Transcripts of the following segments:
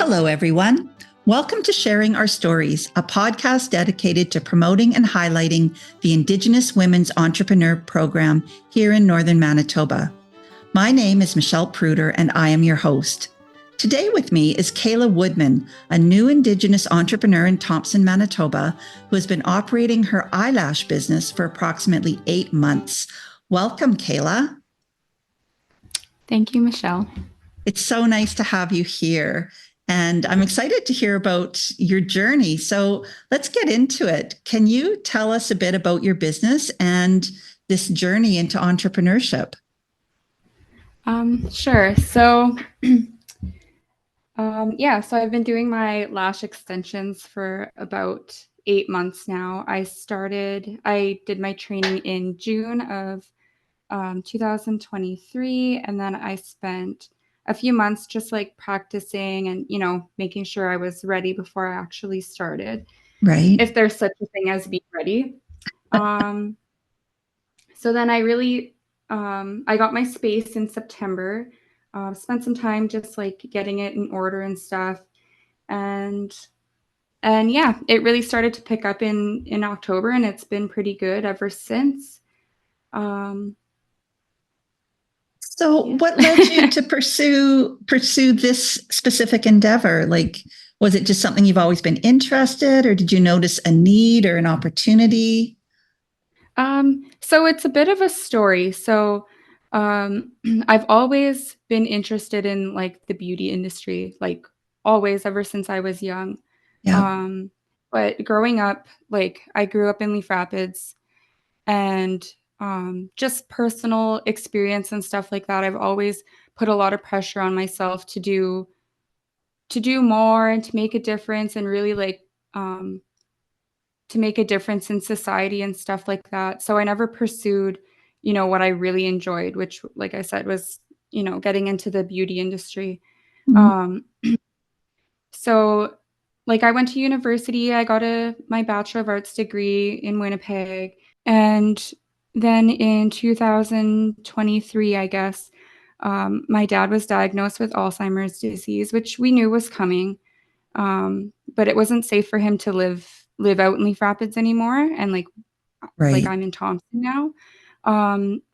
Hello, everyone. Welcome to Sharing Our Stories, a podcast dedicated to promoting and highlighting the Indigenous Women's Entrepreneur Program here in Northern Manitoba. My name is Michelle Pruder, and I am your host. Today with me is Kayla Woodman, a new Indigenous entrepreneur in Thompson, Manitoba, who has been operating her eyelash business for approximately 8 months. Welcome, Kayla. Thank you, Michelle. It's so nice to have you here. And I'm excited to hear about your journey. So let's get into it. Can you tell us a bit about your business and this journey into entrepreneurship? Sure. So, so I've been doing my lash extensions for about 8 months now. I did my training in June of 2023, and then I spent a few months just like practicing and, making sure I was ready before I actually started. Right. If there's such a thing as being ready. So then I got my space in September, spent some time just like getting it in order and stuff. And yeah, it really started to pick up in October, and it's been pretty good ever since. So what led you to pursue this specific endeavor? Like, was it just something you've always been interested, or did you notice a need or an opportunity? So it's a bit of a story. So I've always been interested in like the beauty industry, like always, ever since I was young. Yeah. But growing up, like I grew up in Leaf Rapids, and just personal experience and stuff like that, I've always put a lot of pressure on myself to do more and to make a difference, and really like to make a difference in society and stuff like that. So I never pursued, what I really enjoyed, which, like I said, was, getting into the beauty industry. Mhm. Um, so like I went to university, I got my Bachelor of Arts degree in Winnipeg. And then in 2023, I guess, my dad was diagnosed with Alzheimer's disease, which we knew was coming. But it wasn't safe for him to live out in Leaf Rapids anymore, and like Right. I'm in Thompson now.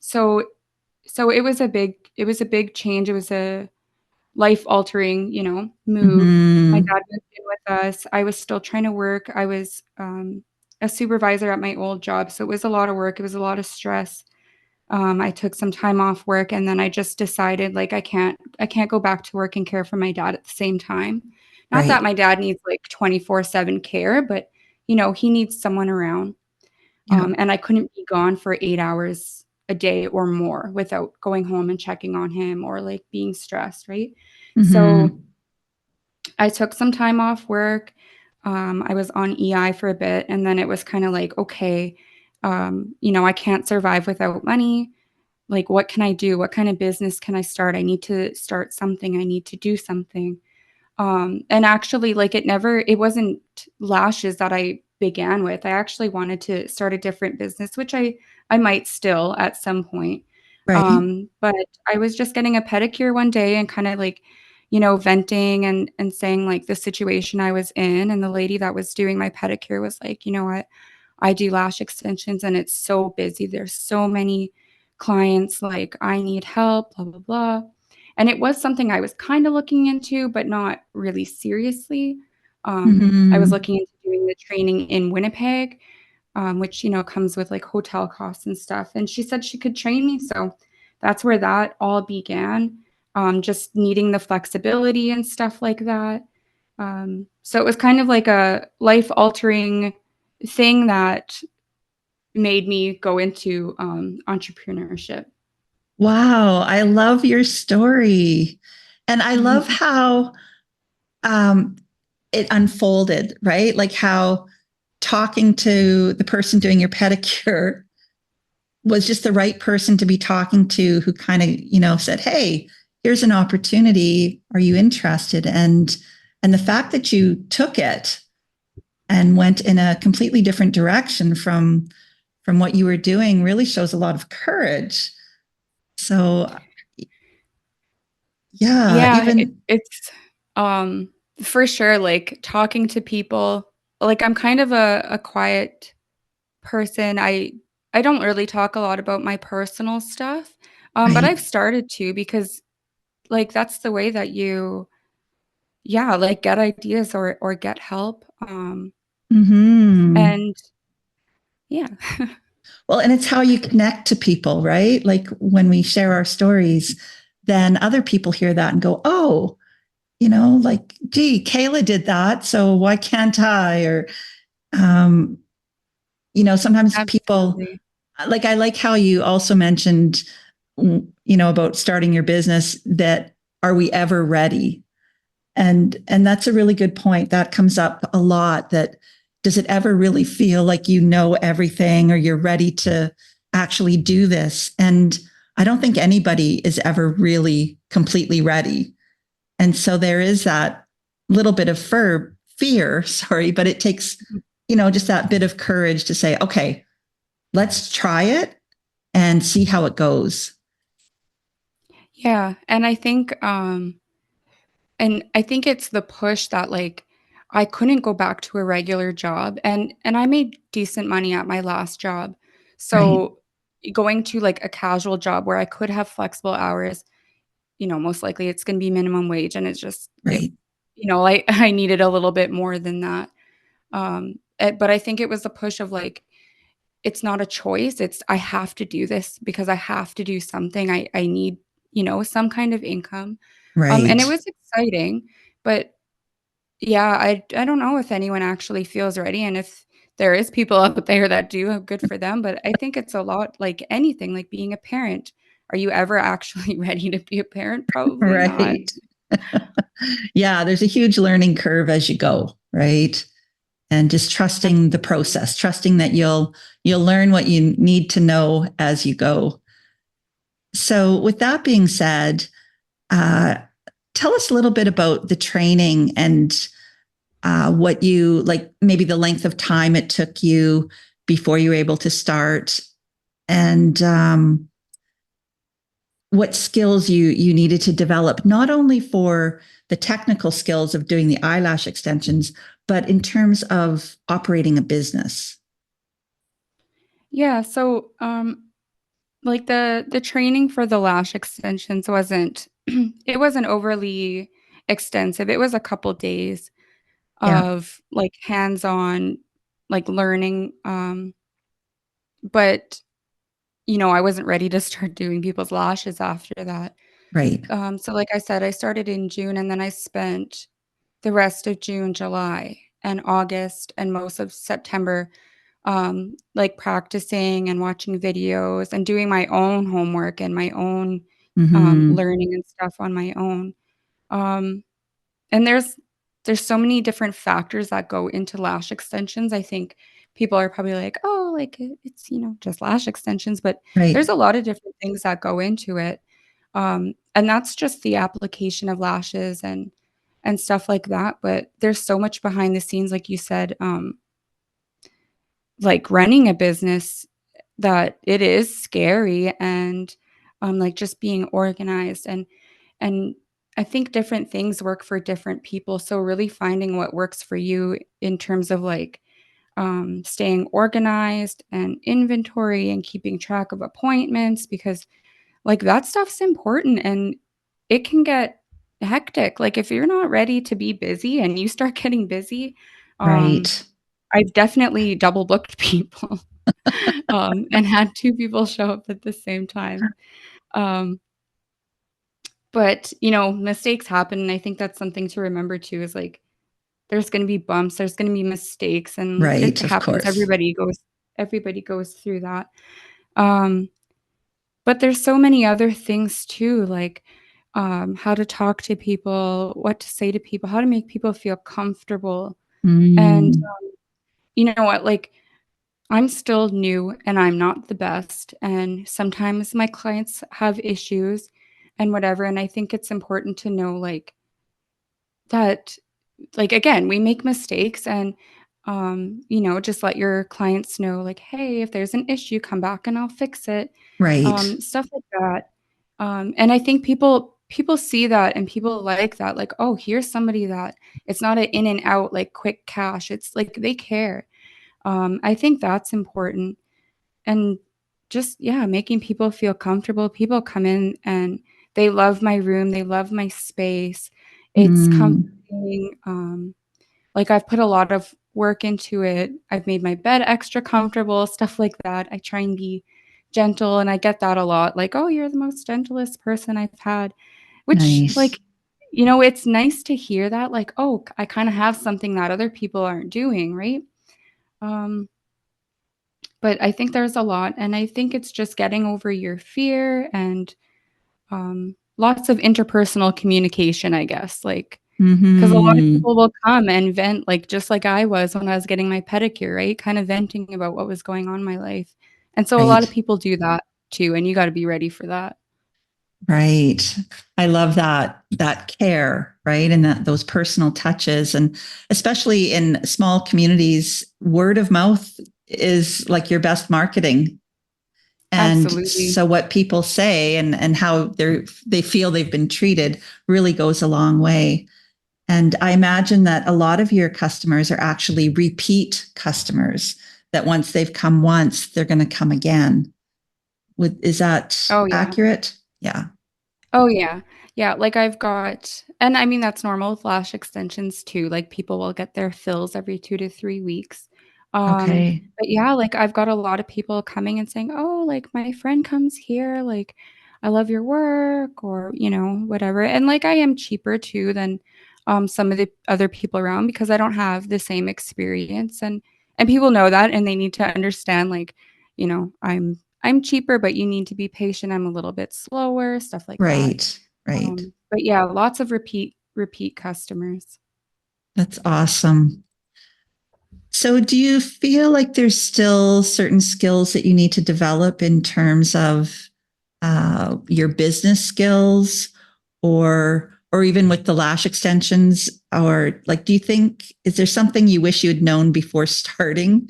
So it was a big change. It was a life altering, move. My Mm-hmm. dad moved in with us. I was still trying to work. I was a supervisor at my old job, so it was a lot of work. It was a lot of stress. I took some time off work, and then I just decided like I can't go back to work and care for my dad at the same time. Not that Right. my dad needs like 24/7 care, but he needs someone around. Yeah. And I couldn't be gone for 8 hours a day or more without going home and checking on him or like being stressed, right? So Mm-hmm. I took some time off work. I was on EI for a bit, and then it was kind of like, okay, I can't survive without money. Like, what can I do? What kind of business can I start? I need to start something. I need to do something. And actually, like it wasn't lashes that I began with. I actually wanted to start a different business, which I might still at some point. Right. But I was just getting a pedicure one day and kind of like, venting and saying like the situation I was in. And the lady that was doing my pedicure was like, you know what? I do lash extensions and it's so busy. There's so many clients, like I need help, blah, blah, blah. And it was something I was kind of looking into, but not really seriously. I was Mm-hmm. looking into doing the training in Winnipeg, which, comes with like hotel costs and stuff. And she said she could train me. So that's where that all began, just needing the flexibility and stuff like that. So it was kind of like a life altering thing that made me go into entrepreneurship. Wow. I love your story. And I love how um, it unfolded, right? Like how talking to the person doing your pedicure was just the right person to be talking to, who kind of, said, "Hey, here's an opportunity. Are you interested?" And the fact that you took it and went in a completely different direction from what you were doing really shows a lot of courage. So yeah, Yeah, even it's um For sure, like, talking to people, like, I'm kind of a quiet person. I don't really talk a lot about my personal stuff, but Right. I've started to because, like, that's the way that you yeah, like, get ideas or get help, Hmm. and yeah. Well, and it's how you connect to people, right? Like when we share our stories, then other people hear that and go, oh, like, gee, Kayla did that. So why can't I? Or, um, sometimes people, Absolutely. like, I like how you also mentioned, about starting your business, that are we ever ready? And that's a really good point. That comes up a lot, that does it ever really feel like you know everything or you're ready to actually do this? And I don't think anybody is ever really completely ready. And so there is that little bit of fear, sorry, but it takes, Mhm. just that bit of courage to say, okay, let's try it and see how it goes. Yeah, and I think it's the push that, like, I couldn't go back to a regular job, and I made decent money at my last job. Right. So, going to, like, a casual job where I could have flexible hours, most likely it's gonna be minimum wage, and it's just Right. I needed a little bit more than that. But I think it was a push of, like, it's not a choice, it's I have to do this because I have to do something. I need, some kind of income. And it Right. was exciting, but yeah, I don't know if anyone actually feels ready, and if there is people out there that do, good for them, but I think it's a lot like anything, like being a parent. Are you ever actually ready to be a parent? Probably not. Right. Yeah, there's a huge learning curve as you go, right? And just trusting the Absolutely. process, trusting that you'll learn what you need to know as you go. So, with that being said, uh, tell us a little bit about the training and what you like, maybe the length of time it took you before you were able to start, and what skills you needed to develop, not only for the technical skills of doing the eyelash extensions, but in terms of operating a business. Yeah, so, like, the training for the lash extensions wasn't it wasn't overly extensive. It was a couple days Yeah. of, like, hands-on, like, learning, but, I wasn't ready to start doing people's lashes after that. Right. So like I said, I started in June, and then I spent the rest of June, July, and August, and most of September, like, practicing and watching videos and doing my own homework and my own, Mm-hmm. learning and stuff on my own. Um, and there's so many different factors that go into lash extensions. I think people are probably like, "Oh, like, it's, just lash extensions," but Right. there's a lot of different things that go into it. And that's just the application of lashes and stuff like that, but there's so much behind the scenes, like you said, like running a business, that it is scary, and, like, just being organized, and I think different things work for different people, so really finding what works for you in terms of, like, staying organized and inventory and keeping track of appointments, because, like, that stuff's important, and it can get hectic. Like, if you're not ready to be busy and you start getting busy, um, Right. I've definitely double booked people, and had 2 people show up at the same time. Um, but, mistakes happen, and I think that's something to remember too, is, like, there's gonna be bumps, there's gonna be mistakes, and it Right. Of happens. course. Everybody goes through that. Um But there's so many other things too, like, how to talk to people, what to say to people, how to make people feel comfortable, and, Mm. you know what, like, I'm still new and I'm not the best, and sometimes my clients have issues and whatever, and I think it's important to know, like, that, like, again, we make mistakes, and, just let your clients know, like, "Hey, if there's an issue, come back and I'll fix it." Right. Stuff like that. And I think people people see that and people like that, like, oh, here's somebody that it's not an in and out like quick cash. It's like they care. I think that's important. And just, yeah, making people feel comfortable. People come in and they love my room, they love my space. It's Mm, comforting. Like I've put a lot of work into it. I've made my bed extra comfortable, stuff like that. I try and be gentle, and I get that a lot. Like, "Oh, you're the most gentlest person I've had." Which, nice. like, it's nice to hear that, like, "Oh, I kinda have something that other people aren't doing," right? Um, but I think there's a lot, and I think it's just getting over your fear and, lots of interpersonal communication, I guess, like, 'cause a lot of Hmm. people will come and vent, like, just like I was when I was getting my pedicure, right? Kind of venting about what was going on in my life. And so a lot of Right. people do that too, and you gotta be ready for that. Right. I love that care, right? And that those personal touches, and especially in small communities, word of mouth is like your best marketing. And Absolutely. so what people say and how they feel they've been treated really goes a long way. And I imagine that a lot of your customers are actually repeat customers, that once they've come once, they're going to come again. Is that Oh, yeah. accurate? Yeah. Oh, yeah. Yeah, like, I've got and I mean, that's normal with lash extensions too, like, people will get their fills every 2 to 3 weeks. Okay. But yeah, like, I've got a lot of people coming and saying, "Oh, like, my friend comes here, like, I love your work," or, whatever, and, like, I am cheaper too than, some of the other people around because I don't have the same experience, and people know that, and they need to understand, like, I'm cheaper, but you need to be patient, I'm a little bit slower, stuff like that. Right. Right. But yeah, lots of repeat customers. That's awesome. So, do you feel like there's still certain skills that you need to develop in terms of your business skills, or even with the lash extensions, or like, do you think is there something you wish you had known before starting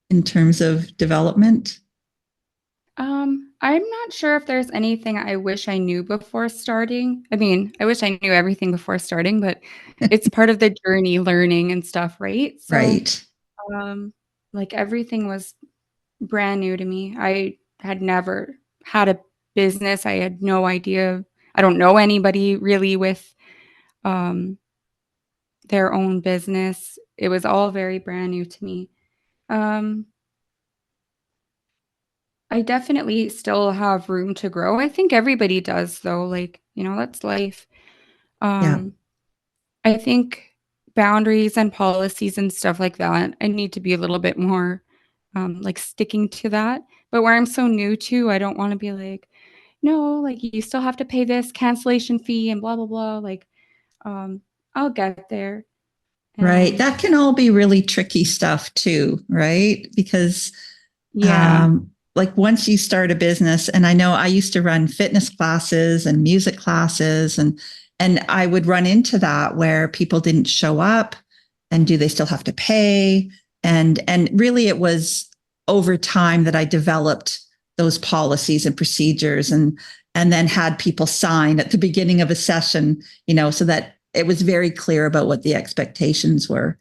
in terms of development? I'm not sure if there's anything I wish I knew before starting. I mean, I wish I knew everything before starting, but it's part of the journey learning and stuff, right? So, Right. um, like, everything was brand new to me. I had never had a business. I had no idea. I don't know anybody really with, um, their own business. It was all very brand new to me. Um, I definitely still have room to grow. I think everybody does though, like, that's life. Yeah. Um, I think boundaries and policies and stuff like that, I need to be a little bit more, like, sticking to that. But where I'm so new to, I don't wanna be like, "No, like, you still have to pay this cancellation fee and blah, blah, blah." Like, um, I'll get there. Right. And That can all be really tricky stuff too, right? Because yeah. like once you start a business, and I know I used to run fitness classes and music classes, and I would run into that where people didn't show up, and do they still have to pay? And really it was over time that I developed those policies and procedures, and then had people sign at the beginning of a session, so that it was very clear about what the expectations were.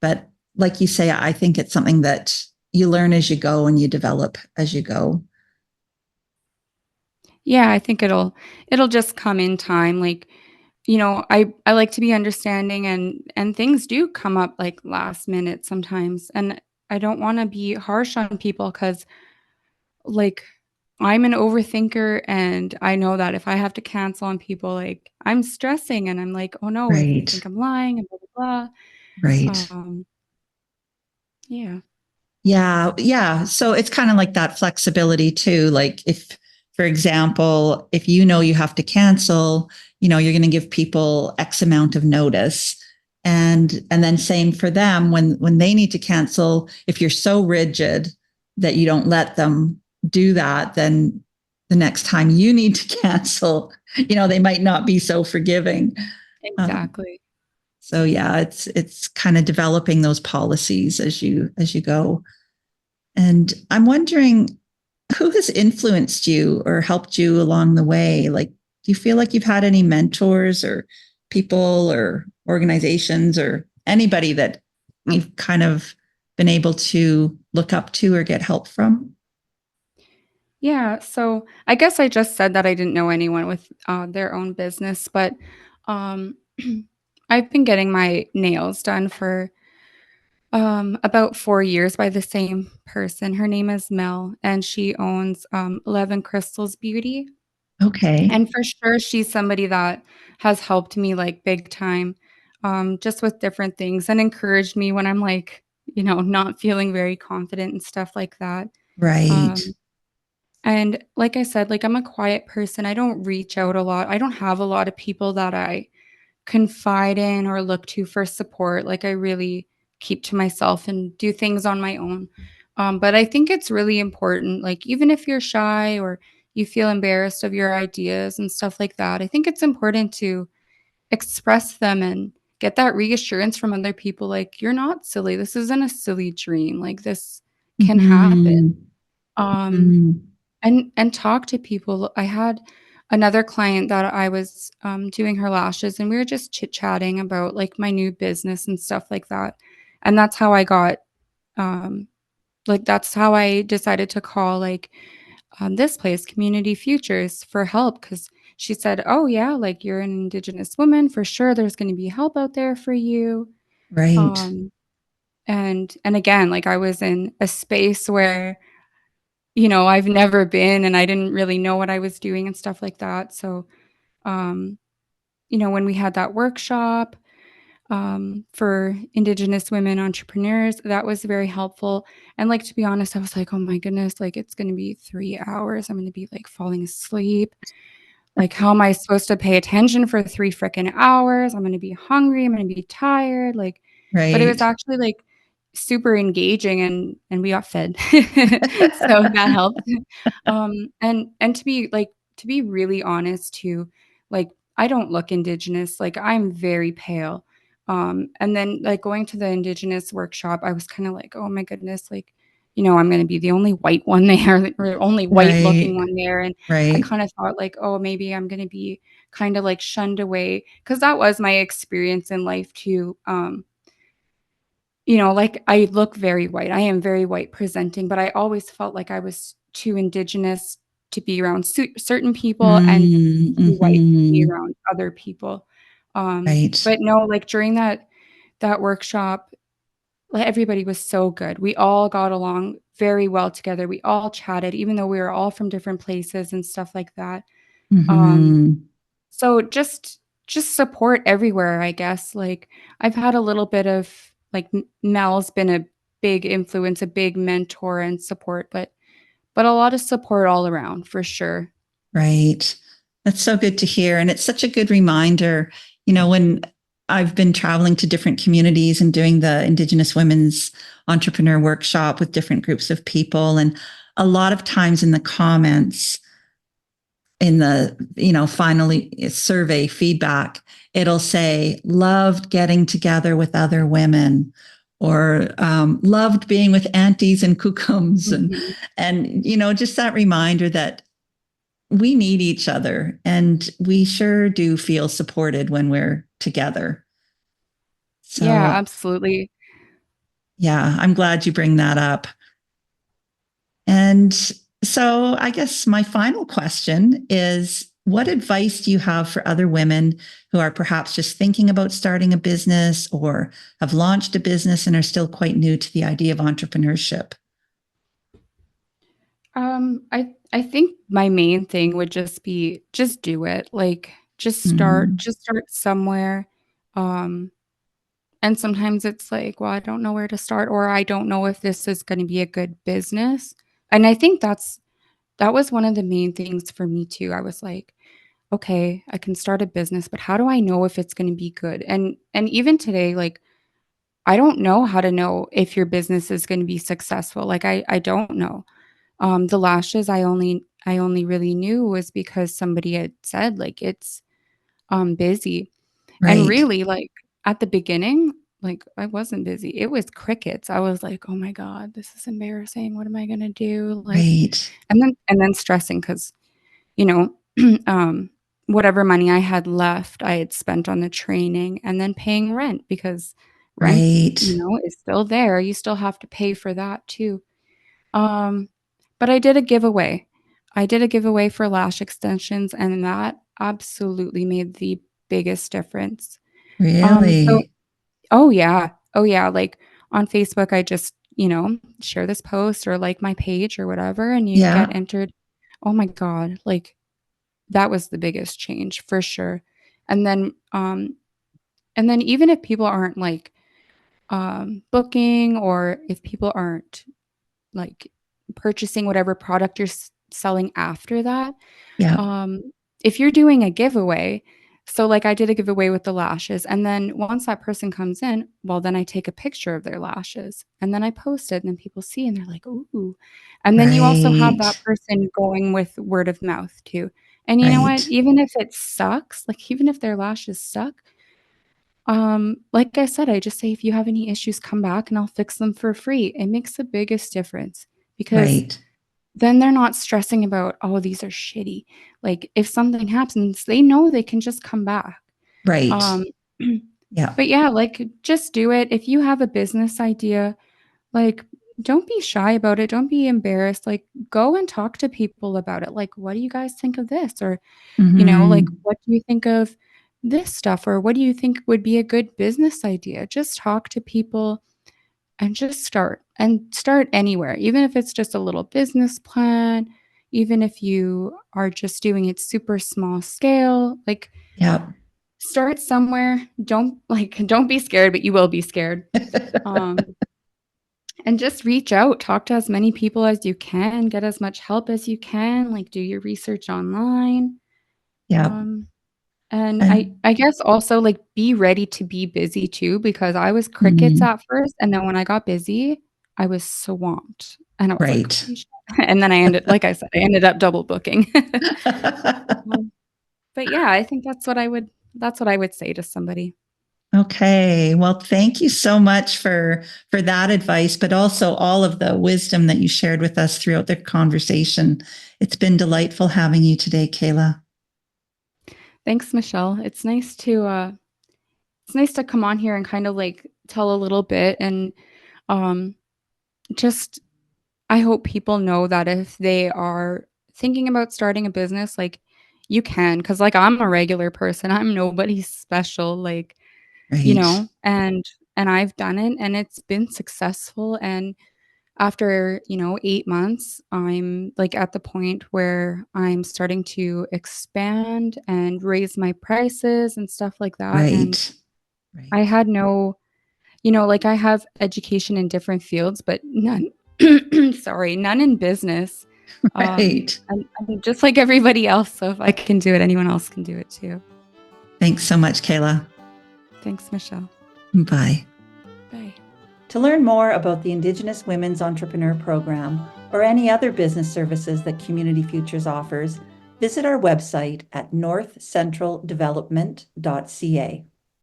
But like you say, I think it's something that you learn as you go and you develop as you go. Yeah, I think it'll just come in time, like, I like to be understanding and things do come up, like, last minute sometimes, and I don't wanna be harsh on people because, like, I'm an overthinker, and I know that if I have to cancel on people, like, I'm stressing, and I'm like, "Oh, no, if they Right. think I'm lying and blah, blah, blah." Right. Yeah. Yeah. Yeah. So it's kind of like that flexibility too. Like if, for example, if you know you have to cancel, you're going to give people X amount of notice. And then same for them when they need to cancel, if you're so rigid that you don't let them do that, then the next time you need to cancel, they might not be so forgiving. Um, Exactly. so yeah, it's kind of developing those policies as you go. And I'm wondering who has influenced you or helped you along the way? Like, Do you feel like you've had any mentors or people or organizations or anybody that you've kind of been able to look up to or get help from? Yeah, so I guess I just said that I didn't know anyone with, their own business, but, um, I've been getting my nails done for, about 4 years by the same person. Her name is Mel, and she owns, 11 Crystals Beauty, Okay. and for sure, she's somebody that has helped me, like, big time, just with different things and encouraged me when I'm, like, not feeling very confident and stuff like that. Right. Um And like I said, like, I'm a quiet person, I don't reach out a lot, I don't have a lot of people that I confide in or look to for support, like, I really keep to myself and do things on my own. But I think it's really important, like, even if you're shy or you feel embarrassed of your ideas and stuff like that, I think it's important to express them and get that reassurance from other people, like, "You're not silly, this isn't a silly dream, like, this can happen." Mm-hmm. Um Mm-hmm. and talk to people. I had another client that I was, doing her lashes, and we were just chit-chatting about, like, my new business and stuff like that, and that's how I got, that's how I decided to call, like, this place, Community Futures, for help because she said, "Oh, yeah, like, you're an Indigenous woman, for sure there's gonna be help out there for you." Right. Um, and again, like, I was in a space where I've never been and I didn't really know what I was doing and stuff like that. So, um, when we had that workshop, for Indigenous women entrepreneurs, that was very helpful. And like, to be honest, I was like, oh my goodness, like it's going to be 3 hours. I'm going to be like falling asleep. Like, how am I supposed to pay attention for 3 fricking hours? I'm gonna be hungry, I'm gonna be tired, like but it was Right. actually, like, super engaging and we got fed. So that helped. And to be really honest too, like, I don't look Indigenous, like, I'm very pale. And then, like, going to the Indigenous workshop, I was kinda like, "Oh my goodness," like, I'm gonna be the only white one there or only white looking Right. one there, and I Right. kinda thought like, "Oh, maybe I'm gonna be kinda, like, shunned away because that was my experience in life too, like, I look very white, I am very white presenting, but I always felt like I was too Indigenous to be around certain people and Mm, too white to be mhm. around other people. Right. But no, like, during that workshop, like, everybody was so good. We all got along very well together, we all chatted, even though we were all from different places and stuff like that. Um Mhm. So just support everywhere, I guess, like, I've had a little bit of like, Mel's been a big influence, a big mentor and support, but a lot of support all around, for sure. Right. That's so good to hear. And it's such a good reminder, when I've been traveling to different communities and doing the Indigenous Women's Entrepreneur Workshop with different groups of people. And a lot of times in the comments, in the finally survey feedback, it'll say loved getting together with other women, or loved being with aunties and kukums, Mhm. and just that reminder that we need each other, and we sure do feel supported when we're together. Yeah, So absolutely. yeah, I'm glad you bring that up. And so I guess my final question is, what advice do you have for other women who are perhaps just thinking about starting a business or have launched a business and are still quite new to the idea of entrepreneurship? I think my main thing would just be just do it, like, Mm, just start somewhere, um, and sometimes it's like, "Well, I don't know where to start," or, "I don't know if this is gonna be a good business," and I think that was one of the main things for me too. I was like, "Okay, I can start a business, but how do I know if it's gonna be good?" And even today, like, I don't know how to know if your business is gonna be successful, like, I don't know. The lashes I only really knew was because somebody had said, like, "It's, busy." And right, really, like, at the beginning, like, I wasn't busy. It was crickets. I was like, "Oh my god, this is embarrassing. What am I gonna do?" Like right. and then stressing 'cause, you know, um whatever money I had left, I had spent on the training and then paying rent because rent, Right. is still there. You still have to pay for that too. Um, but I did a giveaway. I did a giveaway for lash extensions, and that absolutely made the biggest difference. So Really? oh, yeah. Oh, yeah, like, on Facebook, I just, share this post or like my page or whatever, and you get Yeah. entered. Oh my god, like, that was the biggest change for sure. And then, um and then even if people aren't, like, booking or if people aren't, like, purchasing whatever product you're selling after that, Yeah. um, if you're doing a giveaway, so, like, I did a giveaway with the lashes, and then once that person comes in, well, then I take a picture of their lashes, and then I post it, and then people see, and they're like, "Ooh." And then you also have Right. that person going with word of mouth too. And you know what? Right. Even if it sucks, like, even if their lashes suck, like I said, I just say, "If you have any issues, come back and I'll fix them for free." It makes the biggest difference because Right. then they're not stressing about, "Oh, these are shitty." Like, if something happens, they know they can just come back. Right. Um, Yeah. but yeah, like, just do it. If you have a business idea, like, don't be shy about it, don't be embarrassed, like, go and talk to people about it, like, "What do you guys think of this?" Or, like, Hmm. "What do you think of this stuff?" Or, "What do you think would be a good business idea?" Just talk to people and just start anywhere, even if it's just a little business plan, even if you are just doing it super small scale, like, Yeah. start somewhere. Don't be scared, but you will be scared. Um, and just reach out, talk to as many people as you can, get as much help as you can, like, do your research online. Yeah. Um And I And I guess also, like, be ready to be busy too because I was crickets mm, at first, and then when I got busy, I was swamped, and I was like, right. "Holy shit." And then I ended up double booking. Um, but yeah, I think that's what I would say to somebody. Okay. Well, thank you so much for that advice, but also all of the wisdom that you shared with us throughout the conversation. It's been delightful having you today, Kayla. Thanks, Michelle. It's nice to come on here and kind of, like, tell a little bit and, um, just I hope people know that if they are thinking about starting a business, like, you can, because like, I'm a regular person, I'm nobody special, like, Right. and I've done it, and it's been successful, and after, 8 months, I'm, like, at the point where I'm starting to expand and raise my prices and stuff like that, and Right. I Right. had no like, I have education in different fields, but none sorry, none in business. Right. I'm just like everybody else, so if I can do it, anyone else can do it too. Thanks so much, Kayla. Thanks, Michelle. Bye. Bye. To learn more about the Indigenous Women's Entrepreneur Program or any other business services that Community Futures offers, visit our website at northcentraldevelopment.ca.